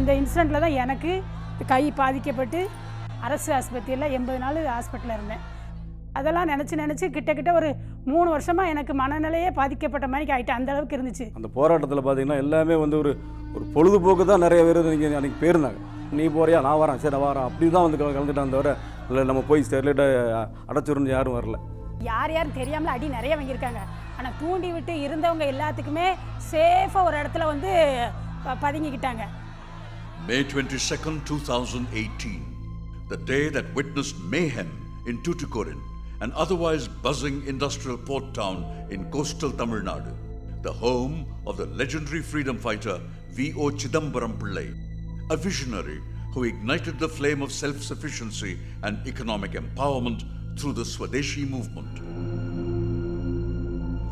அந்த இன்சிடெண்ட்டில் தான் எனக்கு கை பாதிக்கப்பட்டு அரசு ஆஸ்பத்திரியில் 80 நாள் ஹாஸ்பிட்டலில் இருந்தேன். அதெல்லாம் நினச்சி கிட்டத்தட்ட ஒரு 3 வருஷமாக எனக்கு மனநிலையே பாதிக்கப்பட்ட மாதிரி ஆகிட்டு அந்த அளவுக்கு இருந்துச்சு. அந்த போராட்டத்தில் பார்த்தீங்கன்னா எல்லாமே வந்து ஒரு பொழுதுபோக்கு தான் நிறைய பேர் நீங்கள் அன்றைக்கி போயிருந்தாங்க. நீ போறியா, நான் வரேன், சரி நான் வரேன், அப்படி தான் வந்து கலந்துட்டான் தவிர இல்லை நம்ம போய் ஸ்டெர்லைட்டை அடைச்சிருந்து யாரும் வரல. யாரும் தெரியாமல் அடி நிறைய வாங்கியிருக்காங்க. ஆனால் தூண்டி விட்டு இருந்தவங்க எல்லாத்துக்குமே சேஃபாக ஒரு இடத்துல வந்து பதுங்கிக்கிட்டாங்க. May 22nd, 2018, the day that witnessed mayhem in Tuticorin, an otherwise buzzing industrial port town in coastal Tamil Nadu, the home of the legendary freedom fighter V.O. Chidambaram Pillai, a visionary who ignited the flame of self-sufficiency and economic empowerment through the Swadeshi movement.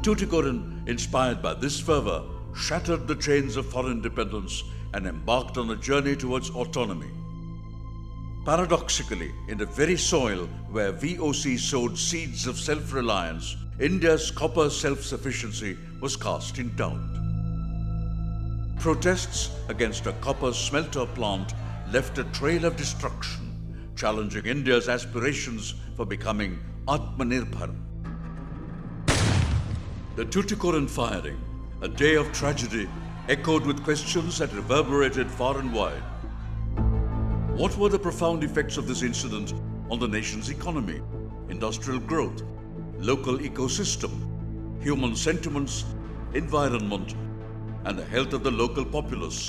Tuticorin, inspired by this fervor, shattered the chains of foreign dependence and embarked on a journey towards autonomy. Paradoxically, in the very soil where VOC sowed seeds of self-reliance, India's copper self-sufficiency was cast in doubt. Protests against a copper smelter plant left a trail of destruction, challenging India's aspirations for becoming Atmanirbhar. The Tuticorin firing, a day of tragedy, echoed with questions that reverberated far and wide. What were the profound effects of this incident on the nation's economy, industrial growth, local ecosystem, human sentiments, environment, and the health of the local populace?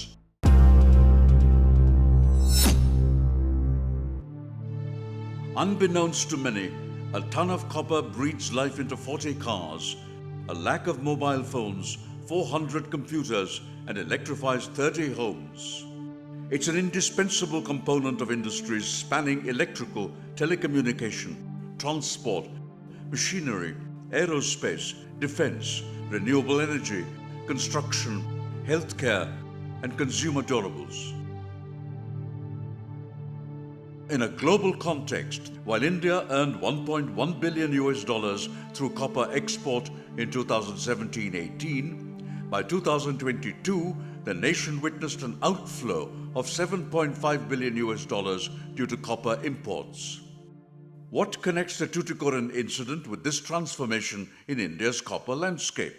Unbeknownst to many, a ton of copper breathes life into 40 cars, a lack of mobile phones, 400 computers, and electrifies 30 homes. It's an indispensable component of industries spanning electrical, telecommunication, transport, machinery, aerospace, defense, renewable energy, construction, healthcare, and consumer durables. In a global context, while India earned $1.1 billion through copper export in 2017-18, by 2022, the nation witnessed an outflow of $7.5 billion due to copper imports. What connects the Tuticorin incident with this transformation in India's copper landscape?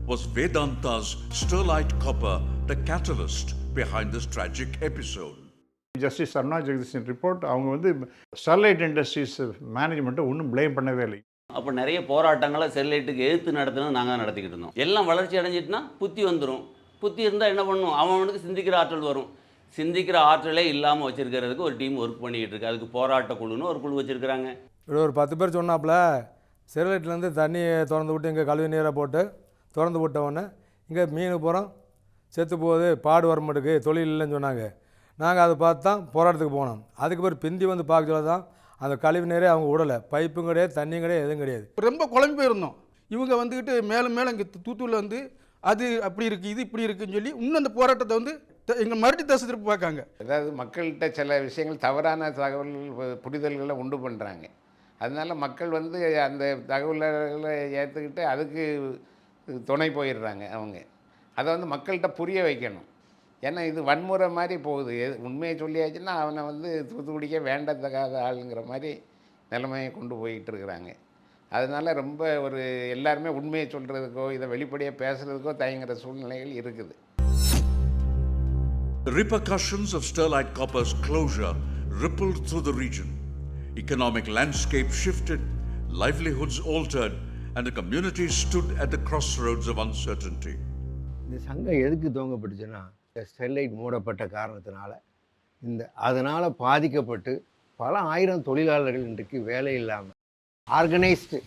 Was Vedanta's sterlite copper the catalyst behind this tragic episode? Justice Aruna Jagadeeshan report அவங்க வந்து Sterlite industries மேனேஜ்மெண்ட்டை ஒன்றும் blame பண்ணவே இல்லை. அப்போ நிறைய போராட்டங்களை ஸ்டெர்லைட்டுக்கு எதிர்த்து நடத்தினது நாங்கள் தான் நடத்திக்கிட்டு இருந்தோம். எல்லாம் வளர்ச்சி அடைஞ்சிட்டுனா புத்தி வந்துடும். புத்தி இருந்தால் என்ன பண்ணணும், அவனுக்கு சிந்திக்கிற ஆற்றல் வரும். சிந்திக்கிற ஆற்றலே இல்லாமல் வச்சுருக்கிறதுக்கு ஒரு டீம் ஒர்க் பண்ணிக்கிட்டு இருக்கு. அதுக்கு போராட்ட குழுன்னு ஒரு குழு வச்சுருக்கிறாங்க. இப்படி ஒரு 10 பேர் சொன்னாப்புல ஸ்டெர்லைட்லேருந்து தண்ணியை திறந்து விட்டு இங்கே கழுவி நீரை போட்டு திறந்து விட்டவொடனே இங்கே மீன் போகிறோம் செத்து போகுது, பாடு வர மாட்டுக்கு, தொழில் இல்லைன்னு சொன்னாங்க. நாங்கள் அதை பார்த்து தான் போராட்டத்துக்கு போனோம். அதுக்கு பிறகு பிந்தி வந்து பார்க்க சொல்ல தான் அந்த கழிவு நீரே அவங்க விடலை. பைப்பும் கிடையாது, தண்ணியும் கிடையாது, எதுவும் கிடையாது. ரொம்ப குழம்பு போயிருந்தோம். இவங்க வந்துக்கிட்டு மேலும் மேலும் இங்கே தூத்துக்குடியில் வந்து அது அப்படி இருக்குது, இது இப்படி இருக்குன்னு சொல்லி இன்னும் அந்த போராட்டத்தை வந்து எங்கள் மறுபடி தசை திருப்பி பார்க்காங்க. அதாவது மக்கள்கிட்ட சில விஷயங்கள் தவறான தகவல் புரிதல்களை உண்டு பண்ணுறாங்க. அதனால் மக்கள் வந்து அந்த தகவல்களை ஏற்றுக்கிட்டு அதுக்கு துணை போயிடுறாங்க. அவங்க அதை வந்து மக்கள்கிட்ட புரிய வைக்கணும். ஏன்னா இது வன்முறை மாதிரி போகுது. உண்மையை சொல்லியாச்சுன்னா அவனை வந்து தூத்துக்குடிக்க வேண்டத்தகாத ஆளுங்கிற மாதிரி நிலைமையை கொண்டு போயிட்டு இருக்கிறாங்க. அதனால் ரொம்ப ஒரு எல்லாருமே உண்மையை சொல்கிறதுக்கோ இதை வெளிப்படையாக பேசுகிறதுக்கோ தயங்குற சூழ்நிலைகள் இருக்குது. The repercussions of sterlite copper's closure rippled through the region. Economic landscape shifted, livelihoods altered, and the community stood at the crossroads of uncertainty. இந்த சங்கம் எதுக்கு துவங்கப்பட்டுச்சுன்னா, ஸ்டெர்லைட் மூடப்பட்ட காரணத்தினால அதனால் பாதிக்கப்பட்டு பல ஆயிரம் தொழிலாளர்கள் இன்றைக்கு வேலை இல்லாமல் ஆர்கனைஸ்டு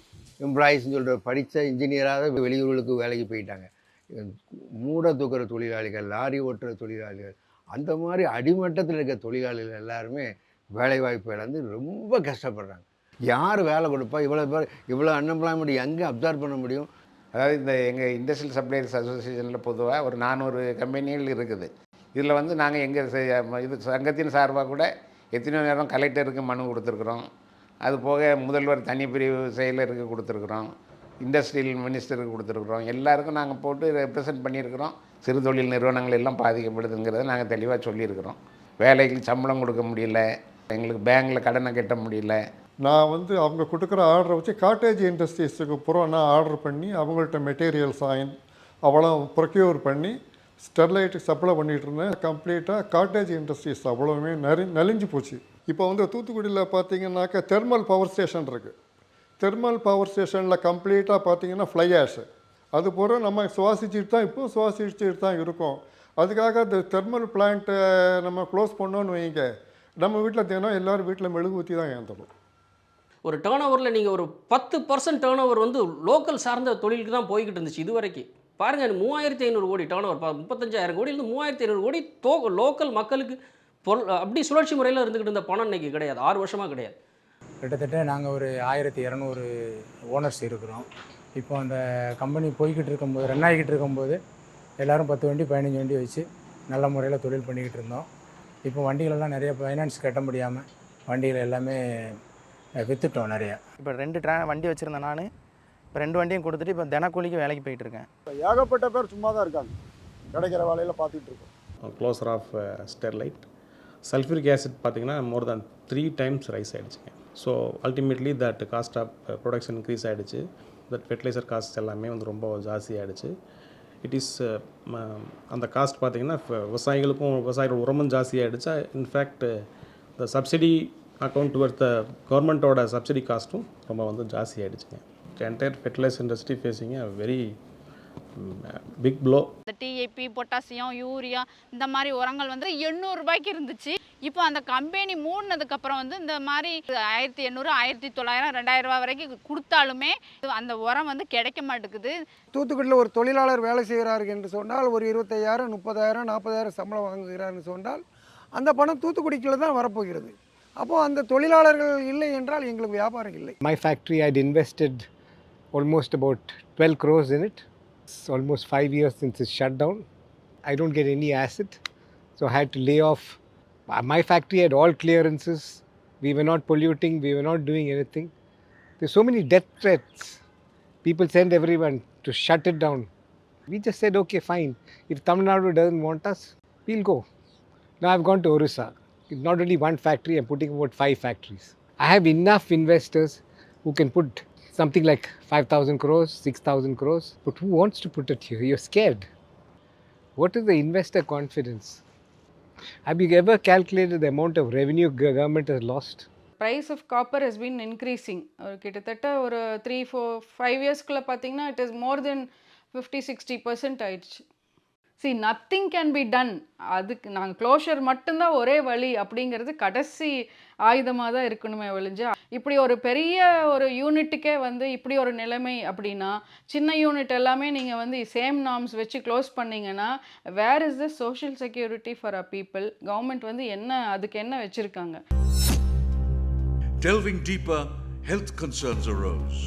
எம்ப்ளாயீஸ்ன்னு சொல்கிற படித்த இன்ஜினியராக வெளியூர்களுக்கு வேலைக்கு போயிட்டாங்க. மூட தூக்குற தொழிலாளிகள், லாரி ஓட்டுற தொழிலாளிகள், அந்த மாதிரி அடிமட்டத்தில் இருக்க தொழிலாளிகள் எல்லாருமே வேலைவாய்ப்பு இழந்து ரொம்ப கஷ்டப்படுறாங்க. யார் வேலை கொடுப்பா? இவ்வளோ பேர், இவ்வளோ அன்எம்ப்ளாய்மெண்ட் எங்கே அப்சர்வ் பண்ண முடியும்? அதாவது இந்த எங்கள் இண்டஸ்ட்ரியல் சப்ளையர்ஸ் அசோசியேஷனில் பொதுவாக ஒரு 400 கம்பெனிகள் இருக்குது. இதில் வந்து நாங்கள் எங்கள் இது சங்கத்தின் சார்பாக கூட எத்தனையோ நேரம் கலெக்டருக்கு மனு கொடுத்துருக்குறோம். அது போக முதல்வர் தனிப்பிரிவு செயலருக்கு கொடுத்துருக்குறோம், இண்டஸ்ட்ரியல் மினிஸ்டருக்கு கொடுத்துருக்குறோம். எல்லாருக்கும் நாங்கள் போட்டு ரெப்ரசன்ட் பண்ணியிருக்கிறோம். சிறு தொழில் நிறுவனங்கள் எல்லாம் பாதிக்கப்படுதுங்கிறத நாங்கள் தெளிவாக சொல்லியிருக்கிறோம். வேலைக்கு சம்பளம் கொடுக்க முடியல, எங்களுக்கு பேங்க்கில் கடனை கட்ட முடியல. நான் வந்து அவங்க கொடுக்குற ஆர்டரை வச்சு காட்டேஜ் இண்டஸ்ட்ரீஸுக்கு பூரா நான் ஆர்டர் பண்ணி அவங்கள்ட்ட மெட்டீரியல்ஸ் அவ்வளோ ப்ரொக்யூர் பண்ணி ஸ்டெர்லைட்டுக்கு சப்ளை பண்ணிகிட்டு இருந்தேன். கம்ப்ளீட்டாக காட்டேஜ் இண்டஸ்ட்ரீஸ் அவ்வளோவுமே நலிஞ்சு போச்சு. இப்போ வந்து தூத்துக்குடியில் பார்த்தீங்கன்னாக்கா தெர்மல் பவர் ஸ்டேஷன் இருக்குது. தெர்மல் பவர் ஸ்டேஷனில் கம்ப்ளீட்டாக பார்த்தீங்கன்னா ஃப்ளை ஆஷ் அது பூரா நம்ம சுவாசிச்சுட்டு தான் இருக்கோம். அதுக்காக அந்த தெர்மல் பிளான்ட்டை நம்ம க்ளோஸ் பண்ணோன்னு வைங்க, நம்ம வீட்டில் தினம் எல்லோரும் வீட்டில் மெழுகுவத்தி தான் ஏற்றணும். ஒரு டேர்ன் ஓவரில் நீங்கள் ஒரு 10% டேர்ன் ஓவர் வந்து லோக்கல் சார்ந்த தொழிலுக்கு தான் போய்கிட்டு இருந்துச்சு இது வரைக்கும். பாருங்கள், 3500 கோடி டேர்ன் ஓவர், 35,000 கோடியிலிருந்து 3500 கோடி லோக்கல் மக்களுக்கு அப்படி சுழற்சி முறையில் இருந்துக்கிட்டு இருந்த பணம் இன்றைக்கி கிடையாது, 6 வருஷமாக கிடையாது. கிட்டத்தட்ட நாங்கள் ஒரு 1200 ஓனர்ஸ் இருக்கிறோம். இப்போ அந்த கம்பெனி போய்கிட்டு இருக்கும்போது, ரன் ஆகிக்கிட்டு இருக்கும்போது எல்லோரும் 10 வண்டி 15 வண்டி வச்சு நல்ல முறையில் தொழில் பண்ணிக்கிட்டு இருந்தோம். இப்போ வண்டிகளெல்லாம் நிறைய ஃபைனான்ஸ் கட்ட முடியாமல் வண்டிகள் எல்லாமே விற்றுட்டோம் நிறையா. இப்போ 2 வண்டி வச்சுருந்தேன் நான். இப்போ 2 வண்டியும் கொடுத்துட்டு இப்போ தினக்கூலிக்கு வேலைக்கு போயிட்டு இருக்கேன். ஏகப்பட்ட பேர் சும்மா தான் இருக்காங்க, கிடைக்கிற வேலையில் பார்த்துட்டு இருக்கோம். Closure of Sterlite sulphuric acid பார்த்திங்கன்னா மோர் தேன் 3 times ரைஸ் ஆகிடுச்சுங்க. So ultimately that cost of production increase ஆகிடுச்சு. தட் ஃபெர்டிலைசர் காஸ்ட் எல்லாமே வந்து ரொம்ப ஜாஸ்தி ஆகிடுச்சு. இட் இஸ் அந்த காஸ்ட் பார்த்திங்கன்னா விவசாயிகளோட உரமும் ஜாஸ்தி ஆகிடுச்சு. In fact the subsidy account toward the கவர்மெண்ட்டோட சப்சிடி காஸ்ட்டும் ரொம்ப வந்து ஜாஸ்தி ஆகிடுச்சுங்க. Entire fertiliser industry facing a very big blow. இந்த டிஏபி, பொட்டாசியம், யூரியா இந்த மாதிரி உரங்கள் வந்து 800 ரூபாய்க்கு இருந்துச்சு. இப்போ அந்த கம்பெனி மூடினதுக்கப்புறம் வந்து இந்த மாதிரி 1800, 1900, 2000 ரூபா வரைக்கும் கொடுத்தாலுமே அந்த உரம் வந்து கிடைக்க மாட்டேங்குது. தூத்துக்குடியில் ஒரு தொழிலாளர் வேலை செய்கிறாரு என்று சொன்னால் ஒரு 25,000, 30,000, 40,000 சம்பளம் வாங்குகிறார்னு சொன்னால் அந்த பணம் தூத்துக்குடிக்குள்ள தான் வரப்போகிறது. அப்போது அந்த தொழிலாளர்கள் இல்லை என்றால் எங்களுக்கு வியாபாரம் இல்லை. My factory, I'd invested almost about 12 crores in it. It's almost 5 years since it's shut down. I don't get any asset, so I had to lay off. My factory had all clearances. We were not polluting, we were not doing anything. There's so many death threats. People send everyone to shut it down. We just said, okay, fine. If Tamil Nadu doesn't want us, we'll go. Now I've gone to Orissa. It's not only one factory, I'm putting about 5 factories. I have enough investors who can put something like 5,000 crores, 6,000 crores. But who wants to put it here? You're scared. What is the investor confidence? Have you ever calculated the amount of revenue government has lost? Price of copper has been increasing. கிட்டத்தட்ட ஒரு 3-4-5 இயர்ஸ்க்குள்ளே பார்த்தீங்கன்னா it is more than 50-60% ஆயிடுச்சு. See, nothing can be done. அதுக்கு நாங்கள் closure மட்டும்தான் ஒரே வழி அப்படிங்கிறது கடைசி ஆயுதமாக தான் இருக்கணுமே ஒழிஞ்சு, இப்படி ஒரு பெரிய ஒரு யூனிட்டுக்கே வந்து இப்படி ஒரு நிலைமை அப்படின்னா, சின்ன யூனிட் எல்லாமே நீங்கள் வந்து சேம் நார்ம்ஸ் வச்சு க்ளோஸ் பண்ணிங்கன்னா where is the social security for a people? Government வந்து அதுக்கு என்ன வச்சுருக்காங்க? Delving deeper, health concerns arose.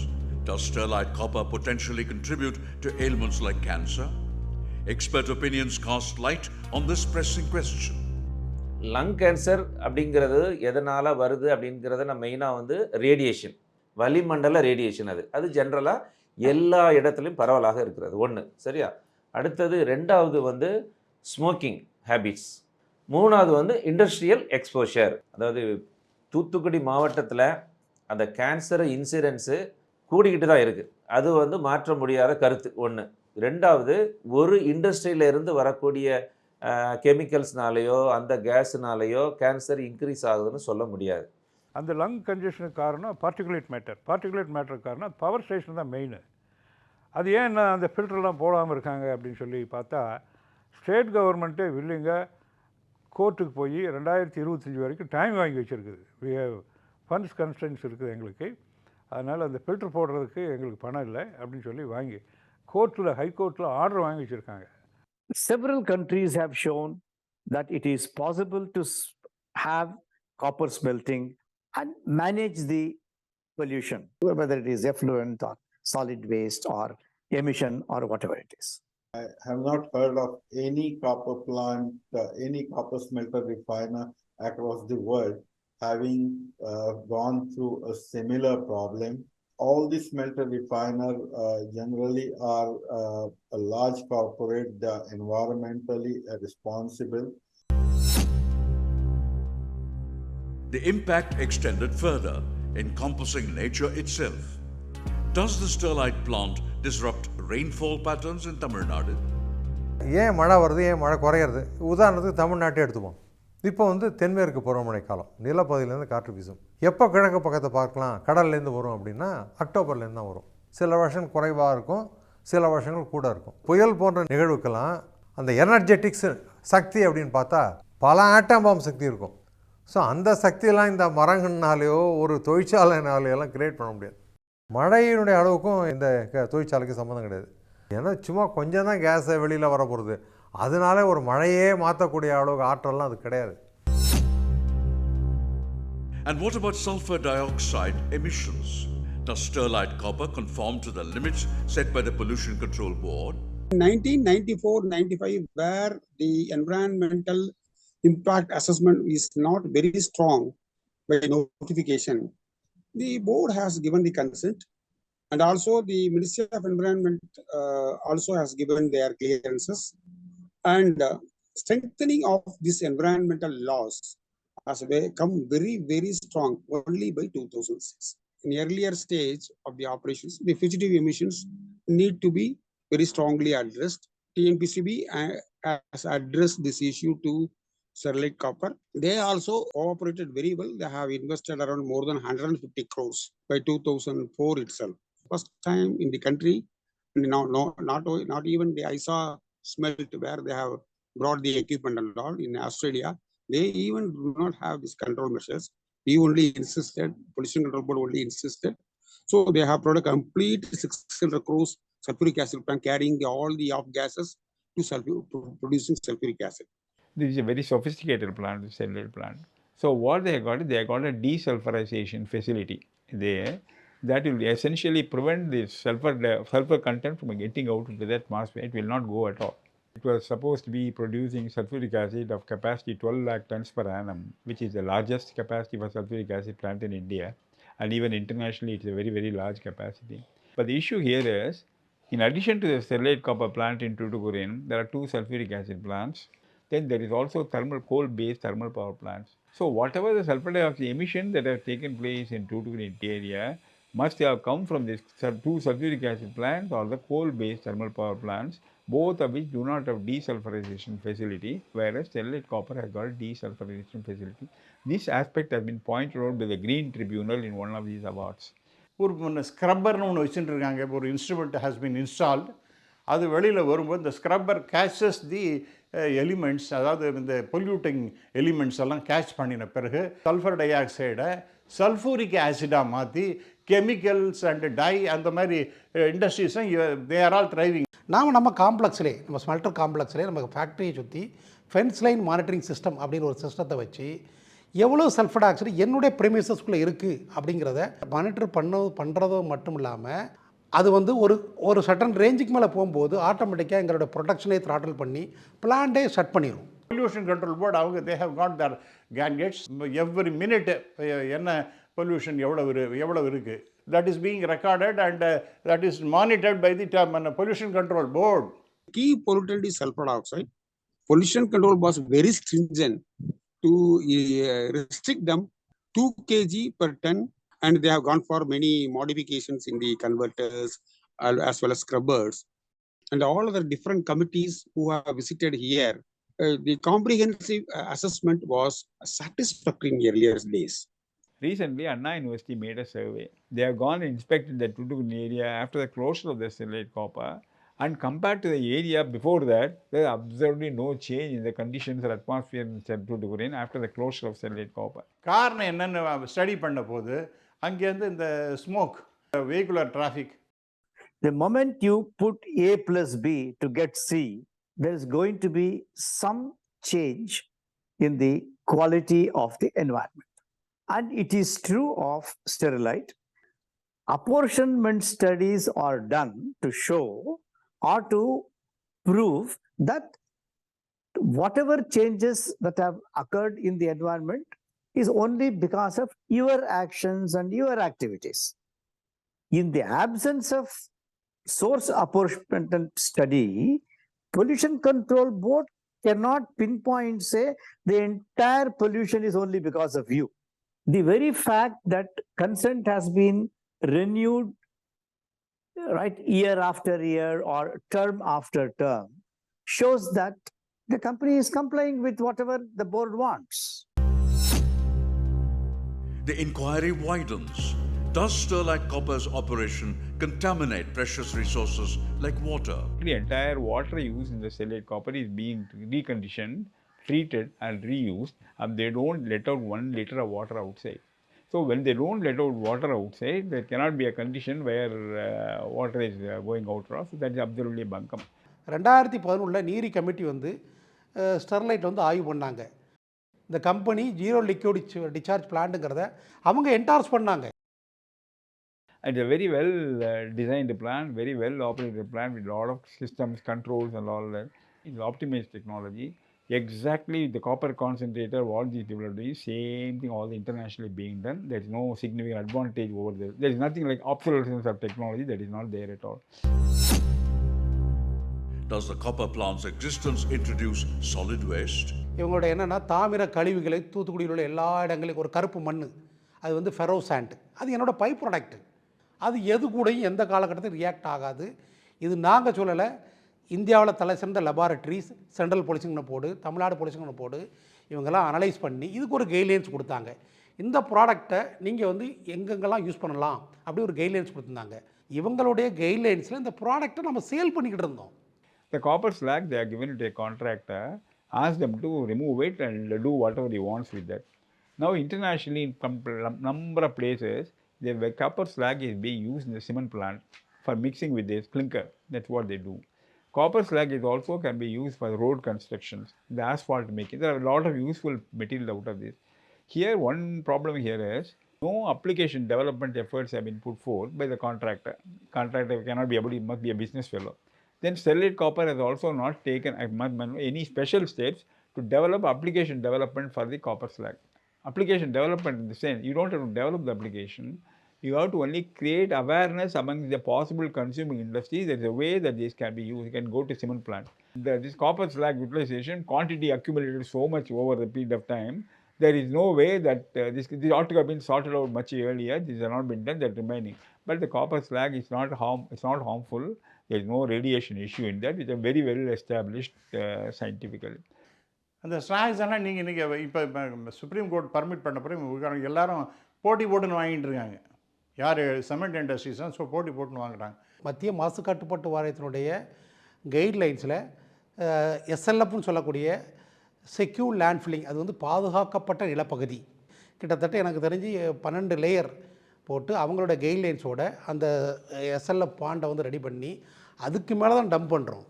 Does sterlite copper potentially contribute to ailments like cancer? Expert opinions cast light on this pressing question. Lung cancer அப்படிங்கிறது எதனால் வருது அப்படிங்கிறத நம்ம மெயினாக வந்து ரேடியேஷன், வளிமண்டல ரேடியேஷன். அது ஜென்ரலாக எல்லா இடத்துலையும் பரவலாக இருக்கிறது ஒன்று. சரியா? அடுத்தது 2வது வந்து ஸ்மோக்கிங் ஹேபிட்ஸ். 3வது வந்து இண்டஸ்ட்ரியல் எக்ஸ்போஷர். அதாவது தூத்துக்குடி மாவட்டத்தில் அந்த கேன்சர் இன்சிடென்ஸு கூடிக்கிட்டு தான் இருக்குது. அது வந்து மாற்ற முடியாத கருத்து ஒன்று. 2வது ஒரு இண்டஸ்ட்ரியிலேருந்து வரக்கூடிய கெமிக்கல்ஸ்னாலேயோ அந்த கேஸுனாலேயோ கேன்சர் இன்க்ரீஸ் ஆகுதுன்னு சொல்ல முடியாது. அந்த லங் கன்ஜஷனுக்கு காரணம் பார்ட்டிகுலேட் மேட்டருக்கு காரணம் பவர் ஸ்டேஷன் தான் மெயின். அது ஏன் அந்த ஃபில்டர்லாம் போடாமல் இருக்காங்க அப்படின்னு சொல்லி பார்த்தா, ஸ்டேட் கவர்மெண்ட்டே வில்லிங்க கோர்ட்டுக்கு போய் 2025 வரைக்கும் டைம் வாங்கி வச்சுருக்குது. ஃபண்ட்ஸ் கன்ஸ்டன்ஸ் இருக்குது எங்களுக்கு. அதனால் அந்த ஃபில்டர் போடுறதுக்கு எங்களுக்கு பணம் இல்லை அப்படின்னு சொல்லி வாங்கி கோர்ட்டில் ஹைகோர்ட்டில் ஆர்டர் வாங்கி வச்சுருக்காங்க. Several countries have shown that it is possible to have copper smelting and manage the pollution, whether it is effluent or solid waste or emission or whatever it is. I have not heard of any copper plant, any copper smelter refiner across the world having gone through a similar problem all the smelter refiner generally are a large corporate, they are environmentally responsible. The impact extended further, encompassing nature itself. Does the sterlite plant disrupt rainfall patterns in Tamil Nadu? ஏன் மழை வருது, ஏன் மழை குறையிறது? உதாரணத்துக்கு தமிழ்நாட்டை எடுத்துப்போம். இப்போ வந்து தென்மேற்கு பருவமழை காலம், நிலப்பகுதியிலேருந்து காற்று வீசும். எப்போ கிழக்கு பக்கத்தை பார்க்கலாம், கடல்லேருந்து வரும் அப்படின்னா அக்டோபர்லேருந்து தான் வரும். சில வருஷங்கள் குறைவாக இருக்கும், சில வருஷங்கள் கூட இருக்கும். புயல் போன்ற நிகழ்வுக்கெல்லாம் அந்த எனர்ஜெட்டிக்ஸ் சக்தி அப்படின்னு பார்த்தா பல ஆட்டம் பாம் சக்தி இருக்கும். ஸோ அந்த சக்தியெல்லாம் இந்த மரங்கள்னாலேயோ ஒரு தொழிற்சாலைனாலேயெல்லாம் கிரியேட் பண்ண முடியாது. மழையினுடைய அளவுக்கும் இந்த தொழிற்சாலைக்கு சம்மந்தம் கிடையாது. ஏன்னா சும்மா கொஞ்சம் தான் கேஸை வெளியில் வர போகிறது, அதனால ஒரு மழையே மாற்றக்கூடிய அளவுக்கு ஆற்றல்லாம் அது கிடையாது. And what about sulfur dioxide emissions? Does sterlite copper conform to the limits set by the Pollution Control Board? 1994-95, where the environmental impact assessment is not very strong by notification, the board has given the consent, and also the Ministry of Environment also has given their clearances, and strengthening of these environmental laws has become very, very strong only by 2006. In earlier stage of the operations, the fugitive emissions need to be very strongly addressed. TNPCB has addressed this issue to sterlite copper. They also cooperated very well. They have invested around more than 150 crores by 2004 itself. First time in the country, not even the ISA smelt where they have brought the equipment and all. In Australia, they even do not have these control measures. We only insisted, Pollution Control Board only insisted. So they have brought a complete 600 crores sulfuric acid plant carrying all the off gases to producing sulfuric acid. This is a very sophisticated plant, the sterlite plant. So what they have got a desulfurization facility there that will essentially prevent the sulfur content from getting out into the atmosphere. It will not go at all. It was supposed to be producing sulfuric acid of capacity 12 lakh tons per annum, which is the largest capacity for sulfuric acid plant in India, and even internationally it's a very, very large capacity. But the issue here is, in addition to the sterlite copper plant in Tuticorin, there are 2 sulfuric acid plants. Then there is also coal-based thermal power plants. So whatever the sulfur dioxide emission that have taken place in Thoothukudi area must have come from these 2 sulfuric acid plants or the coal-based thermal power plants, both of which do not have desulfurization facility, whereas sterlite copper has got a desulfurization facility. This aspect has been pointed out by the Green Tribunal in one of these awards. ஒரு ஸ்க்ரப்பர்னு ஒன்று வச்சுட்டு இருக்காங்க. ஒரு instrument has been installed. அது வெளியில் வரும்போது இந்த scrubber catches தி elements, அதாவது இந்த பொல்யூட்டிங் எலிமெண்ட்ஸ் எல்லாம் கேட்ச் பண்ணின பிறகு சல்ஃபர் டை ஆக்சைடை சல்ஃபூரிக் ஆசிடாக மாற்றி கெமிக்கல்ஸ் அண்ட் டை அந்த மாதிரி இண்டஸ்ட்ரீஸும் தே ஆர் ஆல் ட்ரைவிங். நம்ம காம்ப்ளெக்ஸ்லேயே, நம்ம ஸ்மெல்டர் காம்ப்ளெக்ஸ்லேயே நம்ம ஃபேக்ட்ரியை சுற்றி ஃபென்ஸ் லைன் மானிட்டரிங் சிஸ்டம் அப்படின்னு ஒரு சிஸ்டத்தை வச்சு எவ்வளோ சல்ஃபர் டை ஆக்சைடு என்னுடைய ப்ரெமிசஸ்குள்ளே இருக்குது அப்படிங்கிறத மானிட்டர் பண்ணுறதோ மட்டும் இல்லாமல் அது வந்து ஒரு சட்டன் ரேஞ்சுக்கு மேலே போகும்போது ஆட்டோமேட்டிக்காக எங்களோட ப்ரொடக்ஷனே த்ராட்டில் பண்ணி பிளான்டே செட் பண்ணிடும். பொல்யூஷன் கண்ட்ரோல் போர்டு அவங்க they have got their gadgets. Every minute என்ன பொல்யூஷன் எவ்வளவு இருக்குது, that is being recorded and that is monitored by the Pollution Control Board. Key pollutant is sulfur dioxide. Pollution Control was very stringent to restrict them 2 kg per ton, and they have gone for many modifications in the converters as well as scrubbers. And all other different committees who have visited here, the comprehensive assessment was satisfactory in earlier days. Recently, Anna University made a survey. They have gone and inspected the Thoothukudi area after the closure of the sterlite copper, and compared to the area before that, there is absolutely no change in the conditions of atmosphere in Thoothukudi after the closure of sterlite copper. காரணம் என்னன்னு study பண்ண போது அங்கேருந்து இந்த smoke, vehicular traffic. The moment you put A plus B to get C, there is going to be some change in the quality of the environment. And it is true of sterlite. Apportionment studies are done to show or to prove that whatever changes that have occurred in the environment is only because of your actions and your activities. In the absence of source apportionment study, Pollution Control Board cannot pinpoint, say, the entire pollution is only because of you. The very fact that consent has been renewed, right, year after year or term after term, shows that the company is complying with whatever the board wants. The inquiry widens. Does Sterlite Copper's operation contaminate precious resources like water? The entire water used in the Sterlite Copper is being reconditioned, treated and reused, and they don't let out 1 liter of water outside. So when they don't let out water outside, there cannot be a condition where water is going out of. So that is absolutely bunkum. 2011 நீரி committee வந்து Sterlite வந்து ஆய்வு பண்ணாங்க. இந்த company zero liquid discharge பிளான்ட்டுங்கிறத அவங்க endorse பண்ணாங்க. It's a very well designed plant, very well operated plant with a lot of systems, controls and all that. It's optimized technology. Exactly the copper concentrator, what these people are doing, same thing all internationally being done. There is no significant advantage over there. There is nothing like obsolescence of technology that is not there at all. Does the copper plant's existence introduce solid waste? இவங்களோட என்னென்னா தாமிர கழிவுகளை தூத்துக்குடியில் உள்ள எல்லா இடங்களையும் ஒரு கருப்பு மண், அது வந்து ஃபெரோ சாண்ட், அது என்னோடய பை ப்ராடக்ட்டு. அது எது கூடயும் எந்த காலகட்டத்தில் ரியாக்ட் ஆகாது. இது நாங்கள் சொல்லலை, இந்தியாவில் தலை சிறந்த laboratories, central policing board, Tamil Nadu policing board இவங்கெல்லாம் அனலைஸ் பண்ணி இதுக்கு ஒரு கைட்லைன்ஸ் கொடுத்தாங்க. இந்த ப்ராடக்டை நீங்கள் வந்து எங்கெங்கெல்லாம் யூஸ் பண்ணலாம் அப்படி ஒரு கைட்லைன்ஸ் கொடுத்துருந்தாங்க. இவங்களுடைய கைட்லைன்ஸில் இந்த ப்ராடக்டை நம்ம சேல் பண்ணிக்கிட்டு இருந்தோம். The copper slag, they are given to a contractor, ask them to remove it and do whatever he wants with that. Now internationally in number of places, the copper slag is being used in the cement plant for mixing with this clinker. That's what they do. Copper slag is also can be used for road constructions, the asphalt making. There are a lot of useful material out of this. Here, one problem here is no application development efforts have been put forth by the contractor. Contractor cannot be able to, must be a business fellow. Then Sterlite Copper has also not taken any special steps to develop application development for the copper slag. Application development in the sense, you don't have to develop the application, you have to only create awareness among the possible consuming industries. There is a way that this can be used. You can go to cement plant. This copper slag utilization quantity accumulated so much over the period of time, there is no way that this ought to have been sorted out much earlier. This has not been done, that remaining. But the copper slag is not harmful. There is no radiation issue in that. It's a very well established scientifically. அந்த slacks எல்லாம் நீங்கள் இன்றைக்கி இப்போ supreme court permit பண்ண பிறகு எல்லாரும் போட்டி போட்டுன்னு வாங்கிட்டு இருக்காங்க. யார் சிமெண்ட் இண்டஸ்ட்ரீஸ் தான் போட்டி போட்டுன்னு வாங்குறாங்க. மத்திய மாசு கட்டுப்பாட்டு வாரியத்தினுடைய கைட்லைன்ஸில் எஸ்எல்எஃப்னு சொல்லக்கூடிய செக்யூர் லேண்ட் ஃபில்லிங், அது வந்து பாதுகாக்கப்பட்ட நிலப்பகுதி, கிட்டத்தட்ட எனக்கு தெரிஞ்சு 12 லேயர் போட்டு அவங்களோட கைட்லைன்ஸோட அந்த எஸ்எல்எஃப் பாண்டை வந்து ரெடி பண்ணி அதுக்கு மேலே தான் டம்ப் பண்ணுறோம்.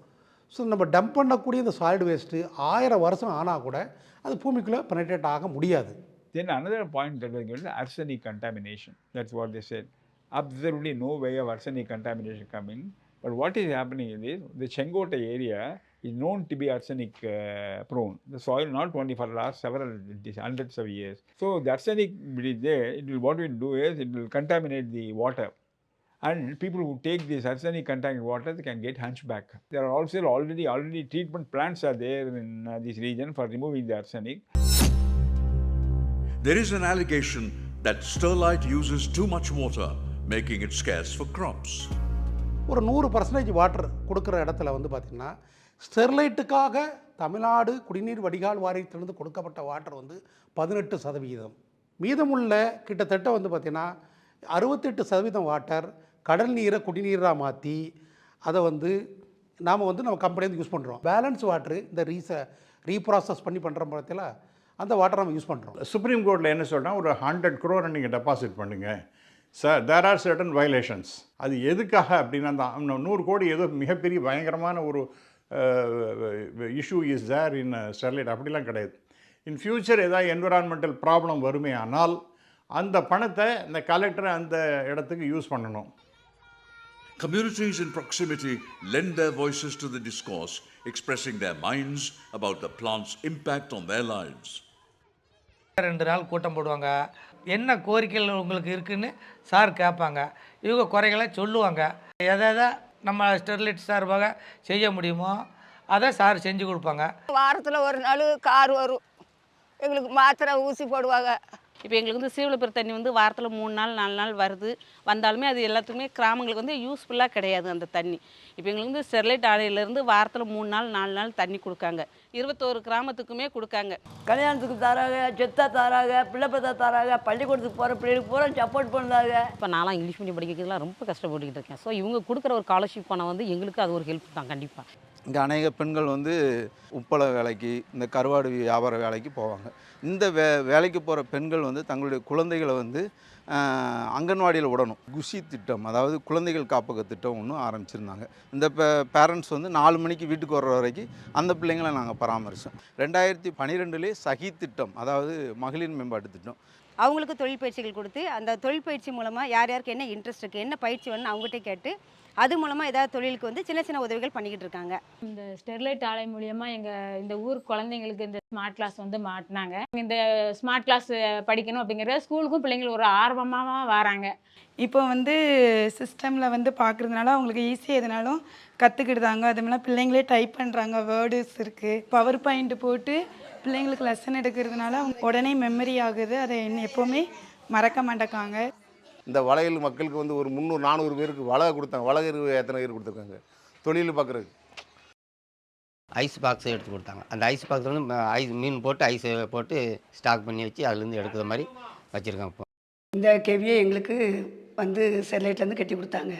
ஸோ நம்ம டம்ப் பண்ணக்கூடிய இந்த சாலிட் வேஸ்ட்டு 1000 வருஷம் ஆனால் கூட அது பூமிக்குள்ளே பெனட்ரேட் ஆக முடியாது. Then another point that was given is arsenic contamination. That's what they said. Absolutely no way of arsenic contamination coming. But what is happening is the Chengote area is known to be arsenic prone. The soil not only for the last several hundreds of years. So the arsenic is there. What it will do is it will contaminate the water. And people who take this arsenic contaminated water, they can get hunchback. There are also already treatment plants are there in this region for removing the arsenic. There is an allegation that Sterlite uses too much water, making it scarce for crops. ஒரு 100% water கொடுக்குற இடத்துல வந்து பார்த்திங்கன்னா ஸ்டெர்லைட்டுக்காக தமிழ்நாடு குடிநீர் வடிகால் வாரியத்திலிருந்து கொடுக்கப்பட்ட water வந்து 18%. மீதமுள்ள கிட்டத்தட்ட வந்து பார்த்திங்கன்னா 68% வாட்டர் கடல் நீரை குடிநீராக மாற்றி அதை வந்து நாம் வந்து நம்ம கம்பெனி யூஸ் பண்ணுறோம். பேலன்ஸ் வாட்டரு இந்த ரீப்ராசஸ் பண்ணி பண்ணுற பட்சத்தில் அந்த வாட்டரை நம்ம யூஸ் பண்ணுறோம். சுப்ரீம் கோர்ட்டில் என்ன சொல்கிறாங்க, ஒரு 100 crore நீங்கள் டெபாசிட் பண்ணுங்கள் sir, there are certain violations. அது எதுக்காக அப்படின்னா அந்த 100 கோடி ஏதோ மிகப்பெரிய பயங்கரமான ஒரு issue is there in Sterlite, அப்படிலாம் கிடையாது. இன் ஃபியூச்சர் ஏதாவது என்விரான்மெண்டல் ப்ராப்ளம் வருமே ஆனால் அந்த பணத்தை இந்த கலெக்டர் அந்த இடத்துக்கு யூஸ் பண்ணணும். Communities in proximity lend their voices to the discourse, expressing their minds about the plant's impact on their lives. 2 நாள் கூட்டம் போடுவாங்க. என்ன கோரிக்கைகள் உங்களுக்கு இருக்குன்னு சார் கேட்பாங்க. இவங்க குறைகளை சொல்லுவாங்க. எதை நம்ம ஸ்டெர்லைட் சார்பாக செய்ய முடியுமோ அதை சார் செஞ்சு கொடுப்பாங்க. வாரத்தில் ஒரு நாள் கார் வரும், எங்களுக்கு மாத்திரை ஊசி போடுவாங்க. இப்போ எங்களுக்கு வந்து சீவலப்பர் தண்ணி வந்து வாரத்தில் 3 நாள் 4 நாள் வருது. வந்தாலுமே அது எல்லாத்துக்குமே கிராமங்களுக்கு வந்து யூஸ்ஃபுல்லாக கிடையாது அந்த தண்ணி. இப்போ எங்களுக்கு வந்து ஸ்டெர்லைட் ஆலையிலேருந்து வாரத்தில் 3 நாள் 4 நாள் தண்ணி கொடுக்காங்க. 21 கிராமத்துக்குமே கொடுக்காங்க. கல்யாணத்துக்கு தராங்க, செத்தா தராங்க, பிள்ளை பார்த்தா தராங்க, பள்ளிக்கூடத்துக்கு போகிற பிள்ளைகளுக்கு பூரா சப்போர்ட் பண்ணுறாங்க. இப்போ நான்லாம் இங்கிலீஷ் மீடியம் படிக்கிறதுலாம் ரொம்ப கஷ்டப்பட்டுக்கிட்டு இருக்கேன். ஸோ இவங்க கொடுக்குற ஒரு ஸ்காலர்ஷிப் பணம் வந்து எங்களுக்கு அது ஒரு ஹெல்ப் தான் கண்டிப்பாக. இங்கே அநேக பெண்கள் வந்து உப்பள வேலைக்கு, இந்த கருவாடு வியாபார வேலைக்கு போவாங்க. இந்த வேலைக்கு போகிற பெண்கள் வந்து தங்களுடைய குழந்தைகளை வந்து அங்கன்வாடியில் விடணும். குஷி திட்டம், அதாவது குழந்தைகள் காப்பக திட்டம் ஒன்று ஆரம்பிச்சிருந்தாங்க. இந்த பேரண்ட்ஸ் வந்து 4 மணிக்கு வீட்டுக்கு வர்ற வரைக்கும் அந்த பிள்ளைங்களை நாங்கள் பராமரித்தோம். 2012 சகி திட்டம், அதாவது மகளிர் மேம்பாட்டு திட்டம். அவங்களுக்கு தொழில் பயிற்சிகள் கொடுத்து அந்த தொழில் பயிற்சி மூலமாக யார் யாருக்கு என்ன இன்ட்ரெஸ்ட் இருக்குது, என்ன பயிற்சி வேணும்னு அவங்ககிட்ட கேட்டு அது மூலமாக ஏதாவது தொழிலுக்கு வந்து சின்ன சின்ன உதவிகள் பண்ணிக்கிட்டு இருக்காங்க. இந்த ஸ்டெர்லைட் ஆலை மூலியமாக இந்த ஊர் குழந்தைங்களுக்கு இந்த ஸ்மார்ட் கிளாஸ் வந்து மாட்டினாங்க. இந்த ஸ்மார்ட் கிளாஸ் படிக்கணும் அப்படிங்கிற ஸ்கூலுக்கும் பிள்ளைங்களுக்கு ஒரு ஆர்வமாக வராங்க. இப்போ வந்து சிஸ்டமில் வந்து பார்க்குறதுனால அவங்களுக்கு ஈஸியாக எதுனாலும் கற்றுக்கிடுதாங்க. அதுமாதிரி பிள்ளைங்களே டைப் பண்ணுறாங்க, வேர்ட்ஸ் இருக்குது, பவர் பாயிண்ட் போட்டு பிள்ளைங்களுக்கு லெசன் எடுக்கிறதுனால அவங்க உடனே மெமரி ஆகுது. அதை எப்போவுமே மறக்க மாட்டேக்காங்க. இந்த வளையல் மக்களுக்கு வந்து ஒரு 300-400 பேருக்கு வலை கொடுத்தாங்க. வலை எத்தனை பேர் கொடுத்துருக்காங்க தொழில் பார்க்குறதுக்கு? ஐஸ் பாக்ஸை எடுத்து கொடுத்தாங்க. அந்த ஐஸ் பாக்ஸ் வந்து ஐஸ் மீன் போட்டு ஐஸ் போட்டு ஸ்டாக் பண்ணி வச்சு அதுலேருந்து எடுக்கிற மாதிரி வச்சுருக்காங்க. இப்போ இந்த கெவியை எங்களுக்கு வந்து ஸ்டெர்லைட்லேருந்து கட்டி கொடுத்தாங்க.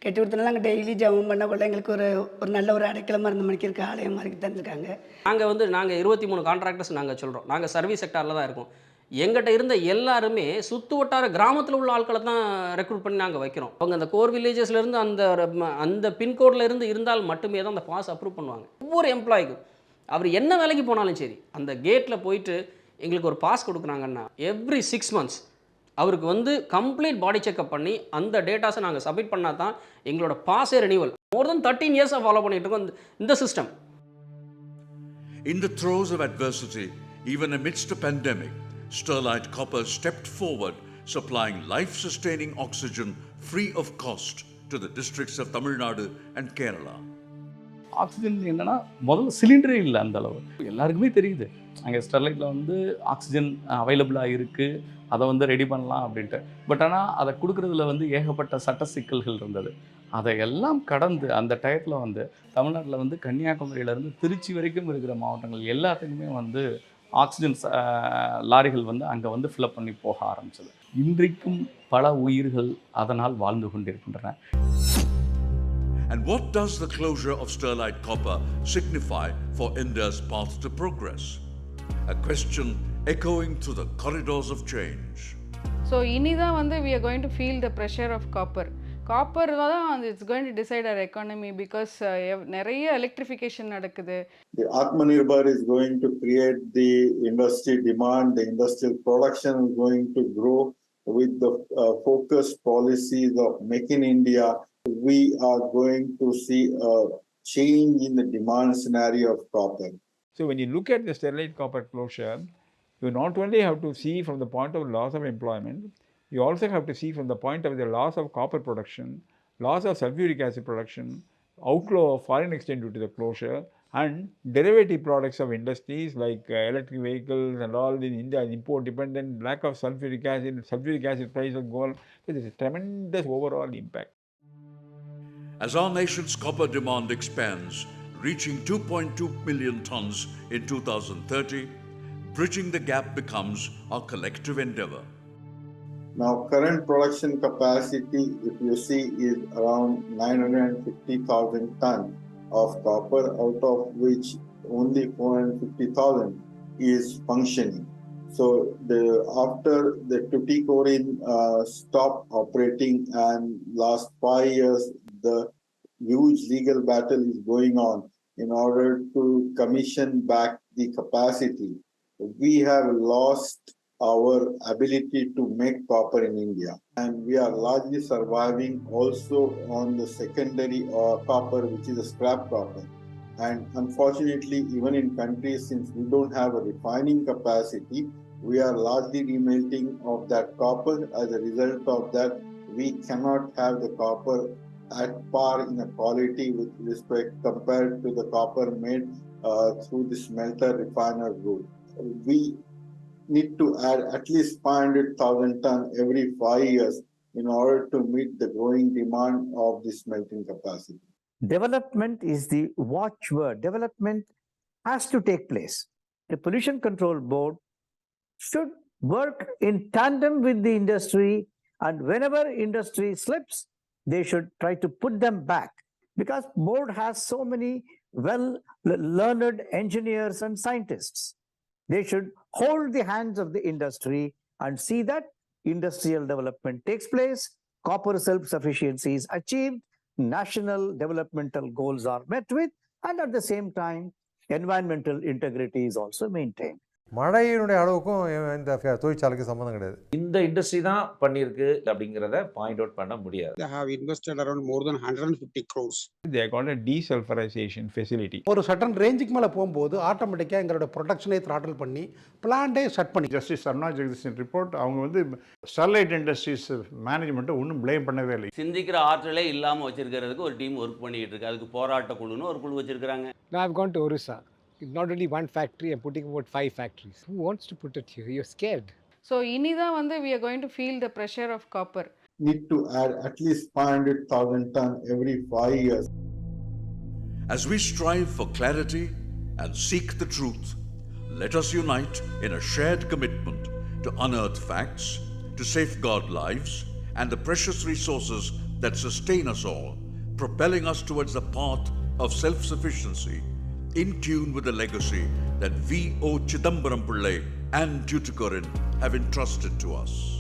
கட்டி கொடுத்தனால நாங்கள் டெய்லி ஜபம் பண்ணக்குள்ள எங்களுக்கு ஒரு நல்ல ஒரு அடைக்கலமாக இருந்த மணிக்கு இருக்க ஆலயம் மாதிரி தந்துருக்காங்க. நாங்கள் 23 கான்ட்ராக்டர்ஸ் நாங்கள் சொல்கிறோம். நாங்கள் சர்வீஸ் செக்டாரில் தான் இருக்கோம். எங்கிட்ட இருந்த எல்லாருமே சுற்று வட்டார கிராமத்தில் உள்ள ஆட்களை தான் ரெக்ரூட் பண்ணி நாங்கள் வைக்கிறோம். அவங்க அந்த கோர் வில்லேஜஸ்லேருந்து அந்த பின்கோடில் இருந்து இருந்தால் மட்டுமே தான் அந்த பாஸ் அப்ரூவ் பண்ணுவாங்க. ஒவ்வொரு எம்ப்ளாய்க்கும் அவர் என்ன வேலைக்கு போனாலும் சரி அந்த கேட்டில் போயிட்டு எங்களுக்கு ஒரு பாஸ் கொடுக்குறாங்கன்னா எவ்ரி 6 months அவருக்கு வந்து கம்ப்ளீட் பாடி செக்அப் பண்ணி அந்த டேட்டாஸை நாங்கள் சப்மிட் பண்ணால் தான் எங்களோட பாஸே ரெனியூவல். மோர் தென் 13 years ஃபாலோ பண்ணிட்டு இருக்கோம் இந்த system. In the throes of adversity, even amidst a pandemic, Sterlite Copper stepped forward, supplying life-sustaining oxygen free of cost to the districts of Tamil Nadu and Kerala. Oxygen என்னன்னா முதல்ல சிலிண்டரே இல்லை அந்த அளவு. எல்லாருக்குமே தெரியுது அங்கே ஸ்டெர்லைட்டில் வந்து ஆக்சிஜன் அவைலபிளாக இருக்குது, அதை வந்து ரெடி பண்ணலாம் அப்படின்ட்டு. பட் ஆனால் அதை கொடுக்குறதுல வந்து ஏகப்பட்ட சட்ட சிக்கல்கள் இருந்தது. அதையெல்லாம் கடந்து அந்த டயத்தில் வந்து தமிழ்நாட்டில் வந்து கன்னியாகுமரியிலேருந்து திருச்சி வரைக்கும் இருக்கிற மாவட்டங்கள் எல்லாத்துக்குமே வந்து ஆக்சிஜன் லாரிகள் வந்து அங்கே வந்து ஃபில்அப் பண்ணி போக ஆரம்பிச்சது. இன்றைக்கும் பல உயிர்கள் அதனால் வாழ்ந்து கொண்டிருக்கின்றன. And what does the closure of Sterlite Copper signify for India's path to progress? A question echoing through the corridors of change. So இனிதான் வந்து we are going to feel the pressure of copper. Copper தான் it's going to decide our economy because நிறைய electrification நடக்குது. The Atmanirbhar is going to create the industry demand. The industrial production is going to grow with the focused policies of Make in India. We are going to see a change in the demand scenario of copper. So when you look at the Sterlite copper closure, you not only have to see from the point of loss of employment, you also have to see from the point of the loss of copper production, loss of sulfuric acid production, outflow of foreign exchange due to the closure, and derivative products of industries like electric vehicles and all in India is import dependent, lack of sulfuric acid prices go on. So there is a tremendous overall impact. As our nation's copper demand expands, reaching 2.2 million tons in 2030, bridging the gap becomes our collective endeavor. Now, current production capacity, if you see, is around 950,000 tons of copper, out of which only 450,000 is functioning. So, after the Tuticorin stopped operating and last 5 years, the huge legal battle is going on in order to commission back the capacity. We have lost our ability to make copper in India, and we are largely surviving also on the secondary copper, which is a scrap copper. And unfortunately, even in countries, since we don't have a refining capacity, We are largely remelting of that copper. As a result of that, we cannot have the copper at par in a quality with respect compared to the copper made through the smelter refiner route. We need to add at least 500,000 ton every 5 years in order to meet the growing demand of the smelting capacity. Development is the watchword. Development has to take place. The Pollution Control Board should work in tandem with the industry, and whenever industry slips, they should try to put them back, because board has so many well-learned engineers and scientists. They should hold the hands of the industry and see that industrial development takes place, copper self-sufficiency is achieved, national developmental goals are met with, and at the same time, environmental integrity is also maintained. மழையினுடைய அளவுக்கும் இந்த தொழிற்சாலைக்கு சம்மந்தம் கிடையாது. இந்த industry தான் பண்ணியிருக்கு அப்படிங்கிறத point out பண்ண முடியாது. They have invested around more than 150 crores. They are called a desulfurization facility. ஒரு சட்டன் ரேஞ்சுக்கு மேலே போகும்போது ஆட்டோமேட்டிக்காக எங்களோட ப்ரொடக்ஷனை த்ராட்டில் பண்ணி பிளான்டே ஷட் பண்ணி ஜஸ்டிஸ் அருணா ஜெகதீசன் ரிப்போர்ட் அவங்க வந்து ஸ்டெர்லைட் இண்டஸ்ட்ரீஸ் மேனேஜ்மெண்ட்டை ஒன்றும் ப்ளேம் பண்ணவே இல்லை. சிந்திக்கிற ஆற்றலே இல்லாமல் வச்சிருக்கிறதுக்கு ஒரு டீம் ஒர்க் பண்ணிட்டு இருக்கு. அதுக்கு போராட்ட குழுன்னு ஒரு குழு வச்சிருக்காங்க. Now I've gone to Orissa. Not only one factory, I'm putting about 5 factories. Who wants to put it here? You're scared. So இனிதான் வந்து we are going to feel the pressure of copper. Need to add at least 500,000 ton every 5 years. As we strive for clarity and seek the truth, let us unite in a shared commitment to unearth facts, to safeguard lives and the precious resources that sustain us all, propelling us towards the path of self-sufficiency, in tune with the legacy that V.O. Chidambaram Pillai and Tuticorin have entrusted to us.